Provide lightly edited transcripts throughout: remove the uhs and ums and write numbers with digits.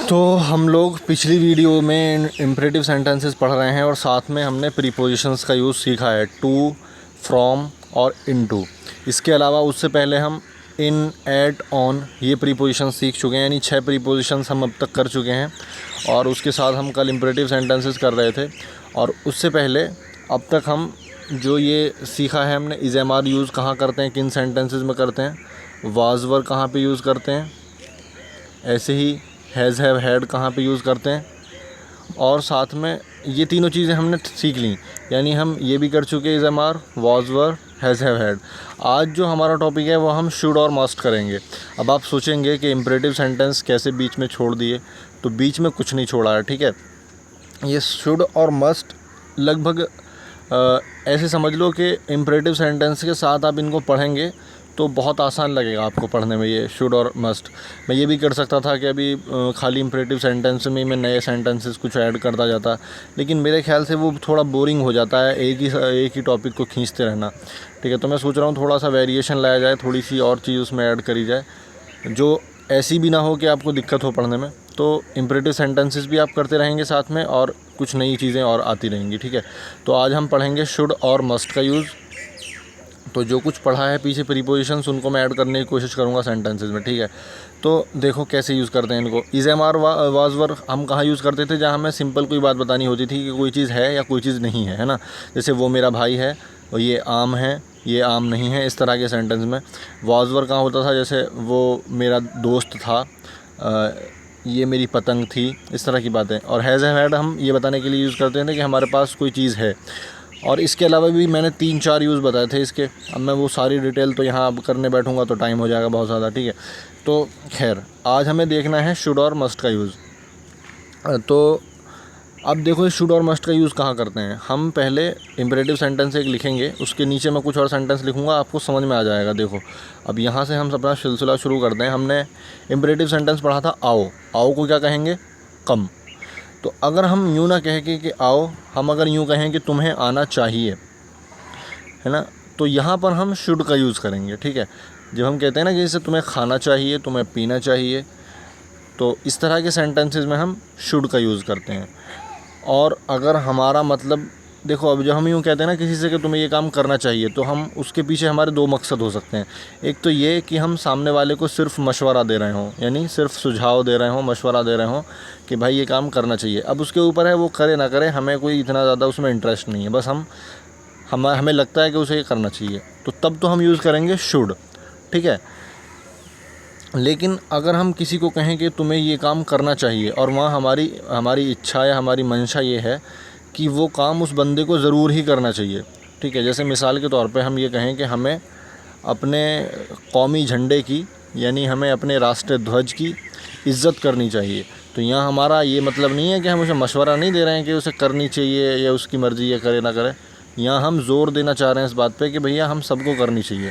तो हम लोग पिछली वीडियो में इम्परेटिव सेंटेंसेस पढ़ रहे हैं और साथ में हमने प्रीपोजिशंस का यूज़ सीखा है, टू, फ्रॉम और इनटू। इसके अलावा उससे पहले हम इन, एट, ऑन ये प्रीपोजिशंस सीख चुके हैं, यानी 6 प्रीपोजिशंस हम अब तक कर चुके हैं। और उसके साथ हम कल इम्परेटिव सेंटेंसेस कर रहे थे। और उससे पहले अब तक हम जो ये सीखा है हमने, इज़ एम आर यूज़ कहाँ करते हैं, किन सेंटेंसेस में करते हैं, वाज वर कहाँ पे यूज़ करते हैं, ऐसे ही हैज़ हैव हैड कहाँ पे यूज़ करते हैं। और साथ में ये तीनों चीज़ें हमने सीख ली, यानी हम ये भी कर चुके is am are, was were, has have had. आज जो हमारा टॉपिक है वो हम शुड और मस्ट करेंगे। अब आप सोचेंगे कि इम्परेटिव सेंटेंस कैसे बीच में छोड़ दिए, तो बीच में कुछ नहीं छोड़ा है, ठीक है। ये शुड और मस्ट लगभग ऐसे समझ लो कि इम्परेटिव सेंटेंस के साथ आप इनको पढ़ेंगे तो बहुत आसान लगेगा आपको पढ़ने में, ये शुड और मस्ट। मैं ये भी कर सकता था कि अभी खाली इम्परेटिव सेंटेंस में मैं नए सेंटेंसेस कुछ ऐड करता जाता, लेकिन मेरे ख्याल से वो थोड़ा बोरिंग हो जाता है एक ही टॉपिक को खींचते रहना, ठीक है। तो मैं सोच रहा हूँ थोड़ा सा वेरिएशन लाया जाए, थोड़ी सी और चीज़ उसमें ऐड करी जाए, जो ऐसी भी ना हो कि आपको दिक्कत हो पढ़ने में। तो इम्परेटिव सेंटेंसेस भी आप करते रहेंगे साथ में, और कुछ नई चीज़ें और आती रहेंगी, ठीक है। तो आज हम पढ़ेंगे शुड और मस्ट का यूज़। तो जो कुछ पढ़ा है पीछे प्रीपोजिशंस, उनको मैं ऐड करने की कोशिश करूँगा सेंटेंसेस में, ठीक है। तो देखो कैसे यूज़ करते हैं इनको। Is am are, was were हम कहाँ यूज़ करते थे, जहाँ हमें सिंपल कोई बात बतानी होती थी कि कोई चीज़ है या कोई चीज़ नहीं है, है ना। जैसे वो मेरा भाई है और ये आम है, ये आम नहीं है, इस तरह के सेंटेंस में। वाज वर कहाँ होता था, जैसे वो मेरा दोस्त था, ये मेरी पतंग थी, इस तरह की बातें। और हैज़ हैड हम ये बताने के लिए यूज़ करते थे कि हमारे पास कोई चीज़ है। और इसके अलावा भी मैंने 3-4 यूज़ बताए थे इसके। अब मैं वो सारी डिटेल तो यहाँ अब करने बैठूँगा तो टाइम हो जाएगा बहुत ज़्यादा, ठीक है। तो खैर आज हमें देखना है शुड और मस्ट का यूज़। तो अब देखो इस शुड और मस्ट का यूज़ कहाँ करते हैं। हम पहले इम्परेटिव सेंटेंस एक लिखेंगे, उसके नीचे मैं कुछ और सेंटेंस लिखूँगा, आपको समझ में आ जाएगा। देखो अब यहाँ से हम अपना सिलसिला शुरू करते हैं। हमने इम्परेटिव सेंटेंस पढ़ा था आओ। आओ को क्या कहेंगे, कम। तो अगर हम यूँ ना कहें कि आओ, हम अगर यूँ कहें कि तुम्हें आना चाहिए, है ना, तो यहाँ पर हम शुड का यूज़ करेंगे, ठीक है। जब हम कहते हैं ना कि जैसे तुम्हें खाना चाहिए, तुम्हें पीना चाहिए, तो इस तरह के सेंटेंसेस में हम शुड का यूज़ करते हैं। और अगर हमारा मतलब देखो, अब जब हम यूँ कहते हैं ना किसी से कि तुम्हें ये काम करना चाहिए, तो हम उसके पीछे हमारे 2 मकसद हो सकते हैं। एक तो ये कि हम सामने वाले को सिर्फ मशवरा दे रहे हों, यानी सिर्फ सुझाव दे रहे हों, मशवरा दे रहे हों कि भाई ये काम करना चाहिए। अब उसके ऊपर है वो करे ना करे, हमें कोई इतना ज़्यादा उसमें इंटरेस्ट नहीं है, बस हमें लगता है कि उसे ये करना चाहिए, तो तब तो हम यूज़ करेंगे शुड, ठीक है। लेकिन अगर हम किसी को कहें कि तुम्हें ये काम करना चाहिए, और वहाँ हमारी इच्छा या हमारी मंशा ये है कि वो काम उस बंदे को ज़रूर ही करना चाहिए, ठीक है। जैसे मिसाल के तौर पे हम ये कहें कि हमें अपने कौमी झंडे की, यानी हमें अपने राष्ट्रीय ध्वज की इज़्ज़त करनी चाहिए, तो यहाँ हमारा ये मतलब नहीं है कि हम उसे मशवरा नहीं दे रहे हैं कि उसे करनी चाहिए या उसकी मर्ज़ी है करे ना करे। यहाँ हम ज़ोर देना चाह रहे हैं इस बात पे कि भैया हम सबको करनी चाहिए,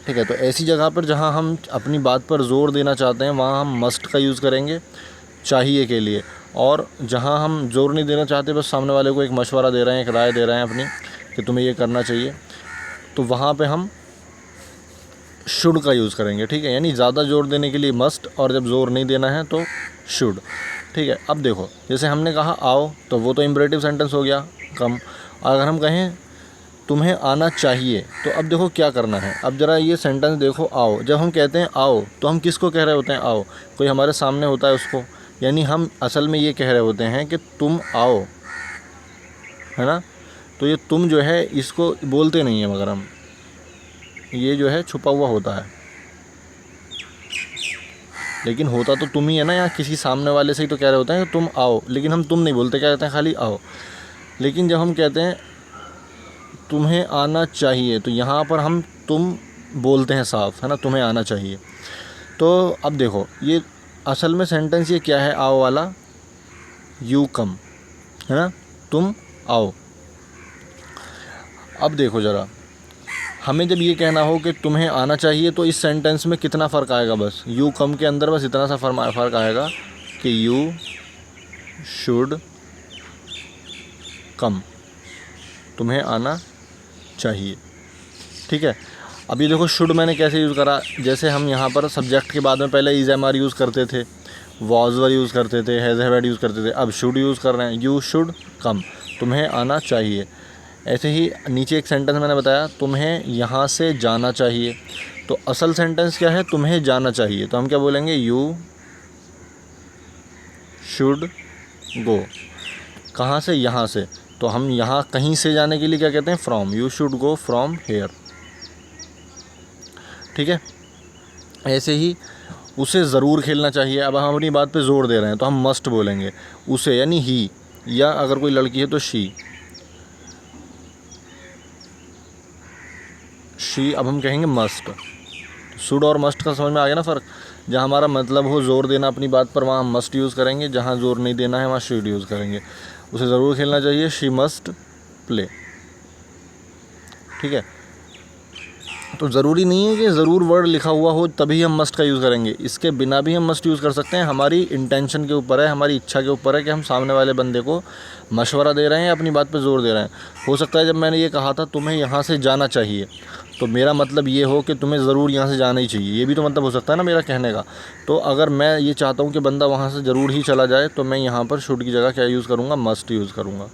ठीक है। तो ऐसी जगह पर जहाँ हम अपनी बात पर ज़ोर देना चाहते हैं, वहाँ हम मस्ट का यूज़ करेंगे चाहिए के लिए। और जहाँ हम ज़ोर नहीं देना चाहते, बस सामने वाले को एक मशवरा दे रहे हैं, एक राय दे रहे हैं अपनी कि तुम्हें ये करना चाहिए, तो वहाँ पे हम शुड का यूज़ करेंगे, ठीक है। यानी ज़्यादा ज़ोर देने के लिए मस्ट, और जब ज़ोर नहीं देना है तो शुड, ठीक है। अब देखो जैसे हमने कहा आओ, तो वो तो इम्परेटिव सेंटेंस हो गया, कम। अगर हम कहें तुम्हें आना चाहिए, तो अब देखो क्या करना है। अब ज़रा ये सेंटेंस देखो, आओ। जब हम कहते हैं आओ, तो हम किसको कह रहे होते हैं आओ, कोई हमारे सामने होता है उसको, यानी हम असल में ये कह रहे होते हैं कि तुम आओ, है ना। तो ये तुम जो है इसको बोलते नहीं है, मगर हम ये जो है छुपा हुआ होता है, लेकिन होता तो तुम ही है ना, या किसी सामने वाले से ही तो कह रहे होते हैं कि तुम आओ, लेकिन हम तुम नहीं बोलते, क्या कहते हैं खाली आओ। लेकिन जब हम कहते हैं तुम्हें आना चाहिए, तो यहाँ पर हम तुम बोलते हैं साफ, है ना, तुम्हें आना चाहिए। तो अब देखो ये असल में सेंटेंस ये क्या है, आओ वाला, यू कम, है ना, तुम आओ। अब देखो ज़रा, हमें जब ये कहना हो कि तुम्हें आना चाहिए, तो इस सेंटेंस में कितना फ़र्क आएगा, बस यू कम के अंदर बस इतना सा फ़र्क आएगा कि यू शुड कम, तुम्हें आना चाहिए, ठीक है। अभी देखो शुड मैंने कैसे यूज़ करा, जैसे हम यहाँ पर सब्जेक्ट के बाद में पहले इज़ एम आर यूज़ करते थे, वॉज वर यूज़ करते थे, हैज़ हैव हैड यूज़ करते थे, अब शुड यूज़ कर रहे हैं, यू शुड कम, तुम्हें आना चाहिए। ऐसे ही नीचे एक सेंटेंस मैंने बताया, तुम्हें यहाँ से जाना चाहिए, तो असल सेंटेंस क्या है, तुम्हें जाना चाहिए, तो हम क्या बोलेंगे, यू शुड गो। कहाँ से, यहाँ से, तो हम यहाँ कहीं से जाने के लिए क्या कहते हैं, from, you should go from hair. ठीक है। ऐसे ही उसे ज़रूर खेलना चाहिए, अब हम अपनी बात पे ज़ोर दे रहे हैं तो हम मस्ट बोलेंगे, उसे यानी ही, या अगर कोई लड़की है तो शी, अब हम कहेंगे मस्ट। शुड और मस्ट का समझ में आ गया ना फ़र्क। जहाँ हमारा मतलब हो ज़ोर देना अपनी बात पर, वहाँ हम मस्ट यूज़ करेंगे, जहाँ ज़ोर नहीं देना है वहाँ शुड यूज़ करेंगे। उसे ज़रूर खेलना चाहिए, शी मस्ट प्ले। ठीक है। तो ज़रूरी नहीं है कि ज़रूर वर्ड लिखा हुआ हो तभी हम मस्ट का यूज़ करेंगे, इसके बिना भी हम मस्ट यूज़ कर सकते हैं। हमारी इंटेंशन के ऊपर है, हमारी इच्छा के ऊपर है कि हम सामने वाले बंदे को मशवरा दे रहे हैं या अपनी बात पे ज़ोर दे रहे हैं। हो सकता है जब मैंने ये कहा था तुम्हें यहाँ से जाना चाहिए, तो मेरा मतलब ये हो कि तुम्हें ज़रूर यहाँ से जाना ही चाहिए, ये भी तो मतलब हो सकता है ना मेरा कहने का। तो अगर मैं ये चाहता हूँ कि बंदा वहाँ से ज़रूर ही चला जाए, तो मैं यहाँ पर शुड की जगह क्या यूज़ करूँगा, मस्ट यूज़ करूँगा।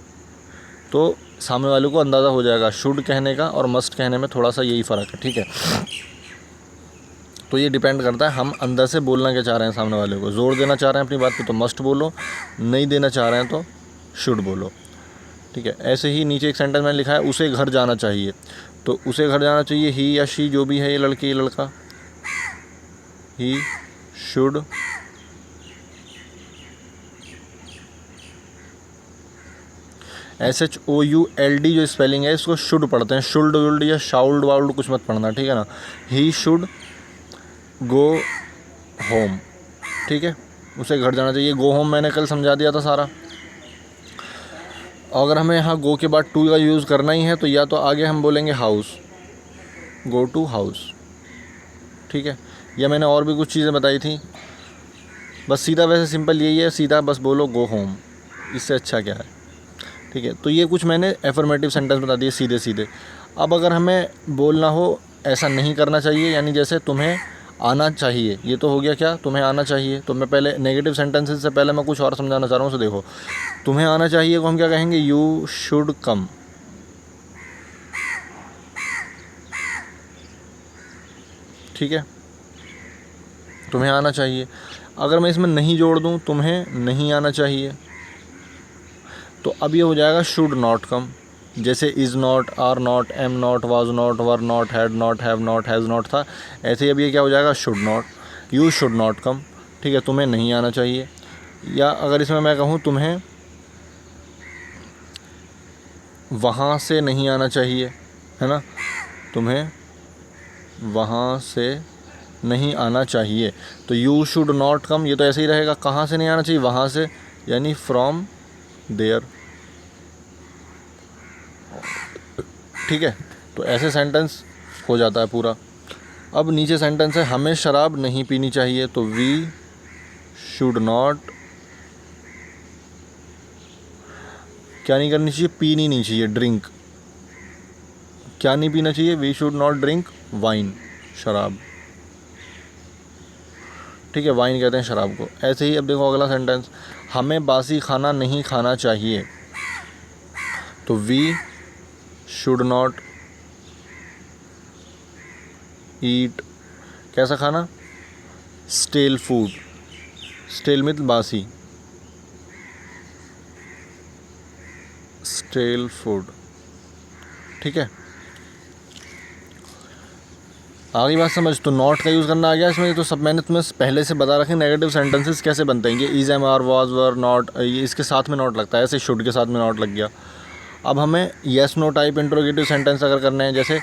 तो सामने वाले को अंदाज़ा हो जाएगा शुड कहने का और मस्ट कहने में थोड़ा सा यही फ़र्क है। ठीक है। तो ये डिपेंड करता है हम अंदर से बोलना क्या चाह रहे हैं, सामने वाले को ज़ोर देना चाह रहे हैं अपनी बात पे तो मस्ट बोलो, नहीं देना चाह रहे हैं तो शुड बोलो। ठीक है। ऐसे ही नीचे एक सेंटेंस मैंने लिखा है, उसे घर जाना चाहिए, तो उसे घर जाना चाहिए, ही या शी जो भी है, ये लड़की ये लड़का, ही शुड SHOULD जो स्पेलिंग है इसको शुड पढ़ते हैं, शुल्ड वुल्ड या शाउल्ड वाउल्ड कुछ मत पढ़ना। ठीक है ना। He should go home. ठीक है। उसे घर जाना चाहिए, गो होम मैंने कल समझा दिया था सारा। अगर हमें यहाँ गो के बाद टू का यूज़ करना ही है तो या तो आगे हम बोलेंगे हाउस, गो टू हाउस। ठीक है। या मैंने और भी कुछ चीज़ें बताई थी, बस सीधा वैसे सिंपल यही है, सीधा बस बोलो गो होम, इससे अच्छा क्या है। ठीक है। तो ये कुछ मैंने एफर्मेटिव सेंटेंस बता दिए सीधे सीधे। अब अगर हमें बोलना हो ऐसा नहीं करना चाहिए, यानी जैसे तुम्हें आना चाहिए, ये तो हो गया क्या, तुम्हें आना चाहिए। तो मैं पहले नेगेटिव सेंटेंसेस से पहले मैं कुछ और समझाना चाह रहा हूँ। तो देखो, तुम्हें आना चाहिए को हम क्या कहेंगे, यू शुड कम। ठीक है। तुम्हें आना चाहिए। अगर मैं इसमें नहीं जोड़ दूँ, तुम्हें नहीं आना चाहिए, तो अब ये हो जाएगा शुड नॉट कम। जैसे is not, are not, am not, was not, were not, had not, have not, has not था, ऐसे ही अब ये क्या हो जाएगा, should not, you should not come. ठीक है। तुम्हें नहीं आना चाहिए। या अगर इसमें मैं कहूँ तुम्हें वहाँ से नहीं आना चाहिए, है ना, तुम्हें वहाँ से नहीं आना चाहिए, तो यू शुड नॉट कम, ये तो ऐसे ही रहेगा। कहाँ से नहीं आना चाहिए, वहाँ से, यानी फ्रॉम देयर। ठीक है। तो ऐसे सेंटेंस हो जाता है पूरा। अब नीचे सेंटेंस है, हमें शराब नहीं पीनी चाहिए, तो वी शुड नॉट, क्या नहीं करनी चाहिए, पीनी नहीं चाहिए, ड्रिंक। क्या नहीं पीना चाहिए, we should not drink wine, शराब। ठीक है। वाइन कहते हैं शराब को। ऐसे ही अब देखो अगला सेंटेंस, हमें बासी खाना नहीं खाना चाहिए, तो वी शुड नॉट ईट, कैसा खाना, स्टेल फूड, स्टेल मित बासी, स्टेल फूड। ठीक है। आगे बात समझ। तो नॉट का यूज़ करना आ गया इसमें। तो सब मैंने तुम्हें पहले से बता रखे नेगेटिव सेंटेंसेस कैसे बनते हैं। ये is, am, are, was, were, not, ये इसके साथ में नॉट लगता है, ऐसे शुड के साथ में नॉट लग गया। अब हमें yes no type interrogative sentence अगर करने हैं, जैसे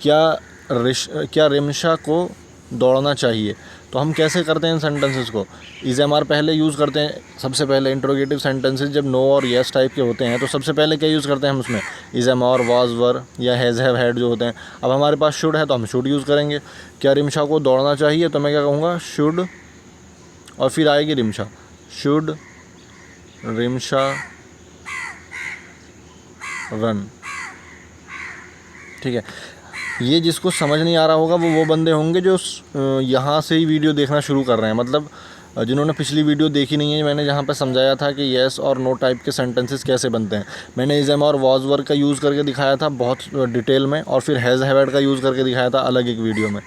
क्या रिमशा को दौड़ना चाहिए, तो हम कैसे करते हैं इन सेंटेंसेस को, इज़, एम, आर पहले यूज़ करते हैं। सबसे पहले इंट्रोगेटिव सेंटेंसेस जब नो और येस टाइप के होते हैं तो सबसे पहले क्या यूज़ करते हैं हम उसमें, इज़, एम, आर, वाज, वर या हैज़, हैव, हैड जो होते हैं। अब हमारे पास शुड है तो हम शुड यूज़ करेंगे। क्या रिमशा को दौड़ना चाहिए, तो मैं क्या कहूँगा, शुड, और फिर आएगी रिमशा, शुड रिमशा रन। ठीक है। ये जिसको समझ नहीं आ रहा होगा वो बंदे होंगे जो यहाँ से ही वीडियो देखना शुरू कर रहे हैं, मतलब जिन्होंने पिछली वीडियो देखी नहीं है, मैंने जहाँ पर समझाया था कि येस और नो टाइप के सेंटेंसेस कैसे बनते हैं। मैंने इज़ एम और वॉज वर्क का यूज़ करके दिखाया था बहुत डिटेल में, और फिर हैज़ हैव हैड का यूज़ करके दिखाया था अलग एक वीडियो में।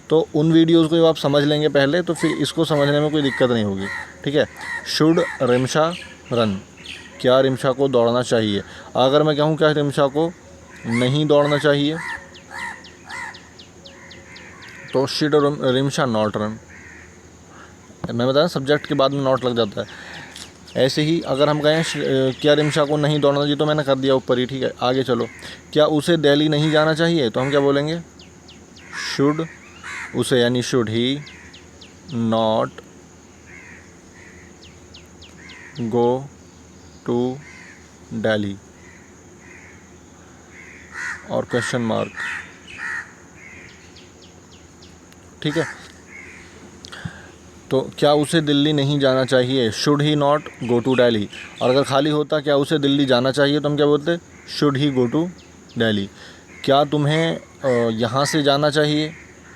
तो उन वीडियोज़ को जब आप समझ लेंगे पहले, तो फिर इसको समझने में कोई दिक्कत नहीं होगी, ठीक है। शुड रिमशा रन, क्या रिमशा को दौड़ना चाहिए। अगर मैं कहूँ क्या रिमशा को नहीं दौड़ना चाहिए, तो शुड रिमशा नॉट रन। मैं बताया सब्जेक्ट के बाद में नॉट लग जाता है। ऐसे ही अगर हम कहें क्या रिमशा को नहीं दौड़ना चाहिए, तो मैंने कर दिया ऊपर ही, ठीक है। आगे चलो, क्या उसे दिल्ली नहीं जाना चाहिए, तो हम क्या बोलेंगे, शुड उसे यानी should he not go to Delhi और क्वेश्चन मार्क, ठीक है। तो क्या उसे दिल्ली नहीं जाना चाहिए, should he not go to Delhi. और अगर खाली होता क्या उसे दिल्ली जाना चाहिए, तो हम क्या बोलते, should he go to Delhi. क्या तुम्हें यहाँ से जाना चाहिए,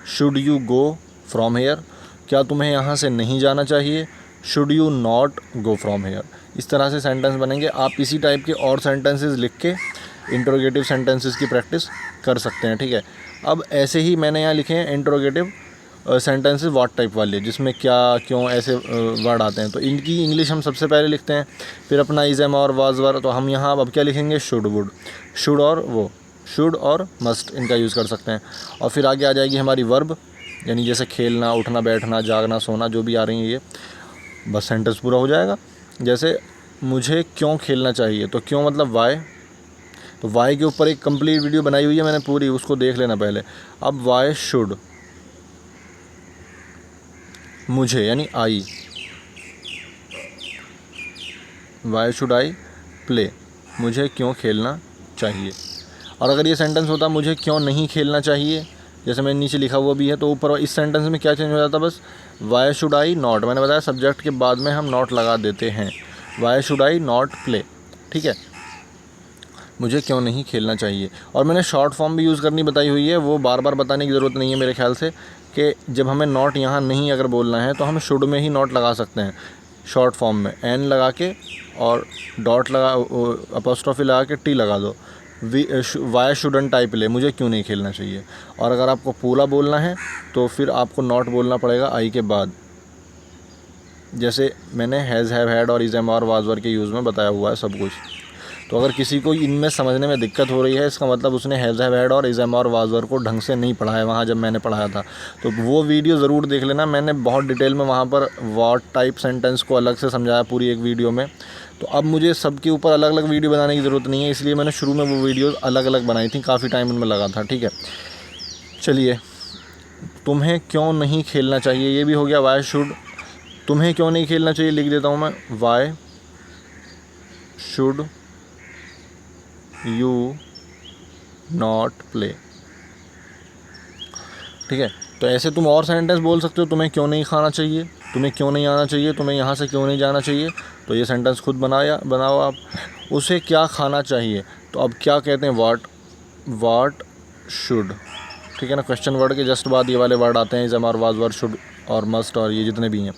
should you go from here. क्या तुम्हें यहाँ से नहीं जाना चाहिए, should you not go from here. इस तरह से सेंटेंस बनेंगे। आप इसी टाइप के और सेंटेंसेस लिख के इंट्रोगेटिव सेंटेंसेस की प्रैक्टिस कर सकते हैं, ठीक है। अब ऐसे ही मैंने यहाँ लिखे हैं इंट्रोगेटिव सेंटेंसेस व्हाट टाइप वाले, जिसमें क्या क्यों ऐसे वर्ड आते हैं। तो इनकी इंग्लिश हम सबसे पहले लिखते हैं, फिर अपना इज़ एम और वाज वर। तो हम यहाँ अब क्या लिखेंगे, शुड वुड, शुड और वो, शुड और मस्ट, इनका यूज़ कर सकते हैं। और फिर आगे आ जाएगी हमारी वर्ब, यानी जैसे खेलना, उठना, बैठना, जागना, सोना, जो भी आ रही हैं ये, बस सेंटेंस पूरा हो जाएगा। जैसे मुझे क्यों खेलना चाहिए, तो क्यों मतलब वाई। तो वाई के ऊपर एक कंप्लीट वीडियो बनाई हुई है मैंने पूरी, उसको देख लेना पहले। अब वाई शुड, मुझे यानी आई, वाई शुड आई प्ले, मुझे क्यों खेलना चाहिए। और अगर ये सेंटेंस होता मुझे क्यों नहीं खेलना चाहिए, जैसे मैंने नीचे लिखा हुआ भी है, तो ऊपर इस सेंटेंस में क्या चेंज हो जाता, बस वाई शुड आई नॉट। मैंने बताया सब्जेक्ट के बाद में हम नॉट लगा देते हैं, Y should I not play, ठीक है, मुझे क्यों नहीं खेलना चाहिए। और मैंने शॉर्ट फॉर्म भी यूज़ करनी बताई हुई है, वो बार बार बताने की ज़रूरत नहीं है मेरे ख्याल से, कि जब हमें नॉट यहाँ नहीं अगर बोलना है, तो हम शुड में ही नॉट लगा सकते हैं शॉर्ट फॉर्म में, एन लगा के और डॉट लगा, अपॉस्ट्रोफी लगा के टी लगा दो, वाई शुडंट आई प्ले, मुझे क्यों नहीं खेलना चाहिए। और अगर आपको पूरा बोलना है तो फिर आपको नॉट बोलना पड़ेगा आई के बाद, जैसे मैंने हैज़ हैव हैड और इज़ एम और वाज वर के यूज़ में बताया हुआ है सब कुछ। तो अगर किसी को इनमें समझने में दिक्कत हो रही है, इसका मतलब उसने हैज़ हैव हैड और इज़ एम और वाज वर को ढंग से नहीं पढ़ा है वहाँ जब मैंने पढ़ाया था। तो वो वीडियो ज़रूर देख लेना, मैंने बहुत डिटेल में वहाँ पर व्हाट टाइप सेंटेंस को अलग से समझाया पूरी एक वीडियो में। तो अब मुझे सबके ऊपर अलग अलग वीडियो बनाने की ज़रूरत नहीं है, इसलिए मैंने शुरू में वो वीडियो अलग अलग बनाई थी, काफ़ी टाइम उनमें लगा था, ठीक है। चलिए, तुम्हें क्यों नहीं खेलना चाहिए, ये भी हो गया। वाई शुड, तुम्हें क्यों नहीं खेलना चाहिए लिख देता हूँ मैं, why should you not play, ठीक है। तो ऐसे तुम और सेंटेंस बोल सकते हो, तुम्हें क्यों नहीं खाना चाहिए, तुम्हें क्यों नहीं आना चाहिए, तुम्हें यहाँ से क्यों नहीं जाना चाहिए। तो ये सेंटेंस खुद बनाओ आप। उसे क्या खाना चाहिए, तो अब क्या कहते हैं, वाट शुड, ठीक है ना। क्वेश्चन वर्ड के जस्ट बाद ये वाले वर्ड आते हैं, इज़ एम और वाज वर, शुड और मस्ट और ये जितने भी हैं।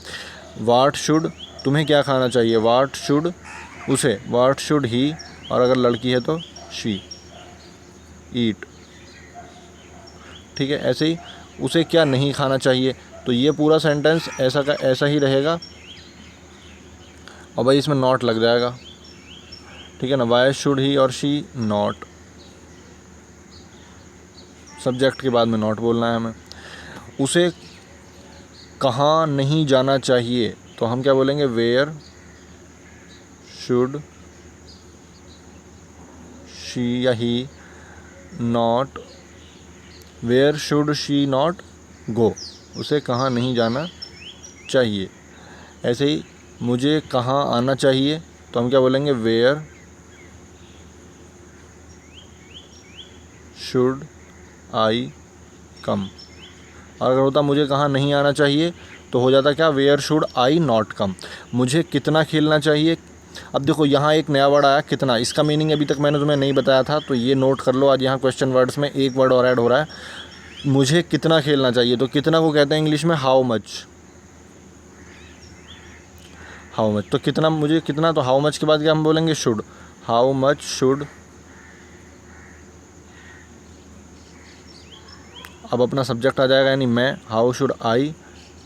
वाट शुड, तुम्हें क्या खाना चाहिए, वाट शुड उसे, वाट शुड ही, और अगर लड़की है तो शी ईट, ठीक है। ऐसे ही उसे क्या नहीं खाना चाहिए, तो ये पूरा सेंटेंस ऐसा का ऐसा ही रहेगा, और भाई इसमें नॉट लग जाएगा, ठीक है ना। वाई शुड ही और शी नॉट, सब्जेक्ट के बाद में नॉट बोलना है हमें। उसे कहाँ नहीं जाना चाहिए, तो हम क्या बोलेंगे, वेयर शुड शी या he not, where should she not go, उसे कहाँ नहीं जाना चाहिए। ऐसे ही मुझे कहाँ आना चाहिए, तो हम क्या बोलेंगे, वेयर शुड आई कम। और अगर होता मुझे कहाँ नहीं आना चाहिए, तो हो जाता क्या, where should I not come. मुझे कितना खेलना चाहिए। अब देखो यहाँ एक नया वर्ड आया, कितना, इसका मीनिंग अभी तक मैंने तुम्हें नहीं बताया था, तो ये नोट कर लो। आज यहाँ क्वेश्चन वर्ड्स में एक वर्ड और ऐड हो रहा है, मुझे कितना खेलना चाहिए। तो कितना को कहते हैं इंग्लिश में हाउ मच, हाउ मच, तो कितना, मुझे कितना, तो हाउ मच के बाद क्या हम बोलेंगे, शुड। हाउ मच शुड, अब अपना सब्जेक्ट आ जाएगा यानी मैं, हाउ शुड आई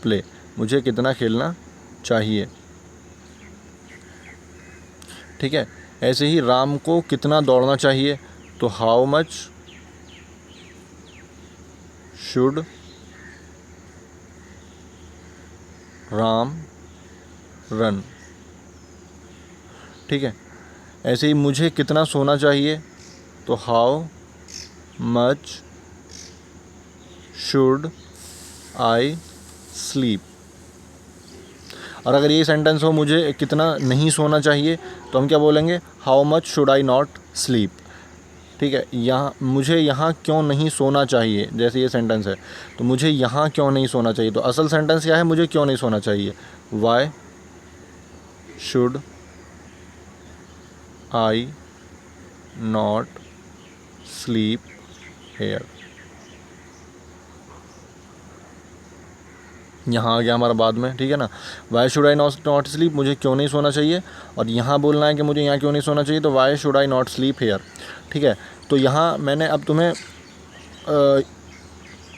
प्ले, मुझे कितना खेलना चाहिए। ठीक है, ऐसे ही राम को कितना दौड़ना चाहिए, तो how much should Ram run. ठीक है, ऐसे ही मुझे कितना सोना चाहिए, तो how much should I sleep. और अगर ये सेंटेंस हो मुझे कितना नहीं सोना चाहिए, तो हम क्या बोलेंगे, how much should I not sleep. ठीक है, यहाँ मुझे यहाँ क्यों नहीं सोना चाहिए, जैसे ये सेंटेंस है, तो मुझे यहाँ क्यों नहीं सोना चाहिए, तो असल सेंटेंस क्या है, मुझे क्यों नहीं सोना चाहिए, why should I not sleep here. यहाँ आ गया हमारा बाद में, ठीक है ना, why should I not sleep, मुझे क्यों नहीं सोना चाहिए, और यहाँ बोलना है कि मुझे यहाँ क्यों नहीं सोना चाहिए, तो why should I not sleep here. ठीक है, तो यहाँ मैंने अब तुम्हें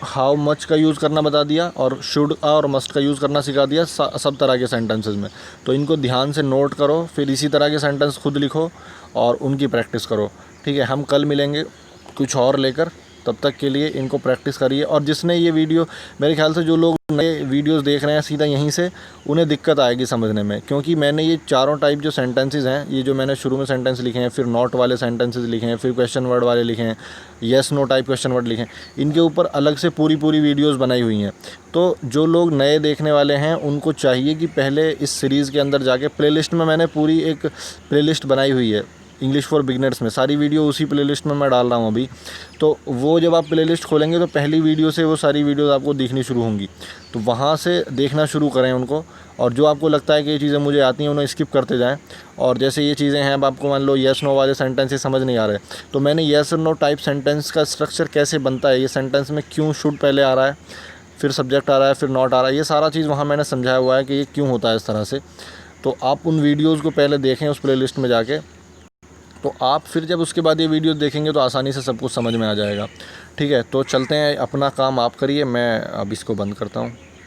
हाउ मच का यूज़ करना बता दिया और शुड और मस्ट का यूज़ करना सिखा दिया सब तरह के सेंटेंसेस में। तो इनको ध्यान से नोट करो, फिर इसी तरह के सेंटेंस खुद लिखो और उनकी प्रैक्टिस करो। ठीक है, हम कल मिलेंगे कुछ और लेकर, तब तक के लिए इनको प्रैक्टिस करिए। और जिसने ये वीडियो, मेरे ख्याल से जो लोग नए वीडियोस देख रहे हैं सीधा यहीं से, उन्हें दिक्कत आएगी समझने में, क्योंकि मैंने ये चारों टाइप जो सेंटेंसेस हैं, ये जो मैंने शुरू में सेंटेंस लिखे हैं, फिर नॉट वाले सेंटेंसेस लिखे हैं, फिर क्वेश्चन वर्ड वाले लिखे हैं, yes no type question word लिखे हैं, इनके ऊपर अलग से पूरी वीडियोज़ बनाई हुई हैं। तो जो लोग नए देखने वाले हैं उनको चाहिए कि पहले इस सीरीज़ के अंदर जाके, प्लेलिस्ट में मैंने पूरी एक प्लेलिस्ट बनाई हुई है इंग्लिश फॉर बिगनर्स में, सारी वीडियो उसी प्लेलिस्ट में मैं डाल रहा हूँ अभी। तो वो जब आप प्लेलिस्ट खोलेंगे तो पहली वीडियो से वो सारी वीडियोस आपको दिखनी शुरू होंगी, तो वहाँ से देखना शुरू करें उनको। और जो आपको लगता है कि ये चीज़ें मुझे आती हैं उन्हें स्किप करते जाएं। और जैसे ये चीज़ें हैं, अब आपको मान लो येस नो वाले सेंटेंसेस समझ नहीं आ रहे, तो मैंने येस और नो टाइप सेंटेंस का स्ट्रक्चर कैसे बनता है, ये सेंटेंस में क्यों शुड पहले आ रहा है, फिर सब्जेक्ट आ रहा है, फिर नॉट आ रहा है, ये सारा चीज़ वहाँ मैंने समझाया हुआ है कि ये क्यों होता है इस तरह से। तो आप उन वीडियोज़ को पहले देखें उस प्लेलिस्ट में जाके, तो आप फिर जब उसके बाद ये वीडियो देखेंगे तो आसानी से सब कुछ समझ में आ जाएगा। ठीक है, तो चलते हैं, अपना काम आप करिए, मैं अब इसको बंद करता हूँ।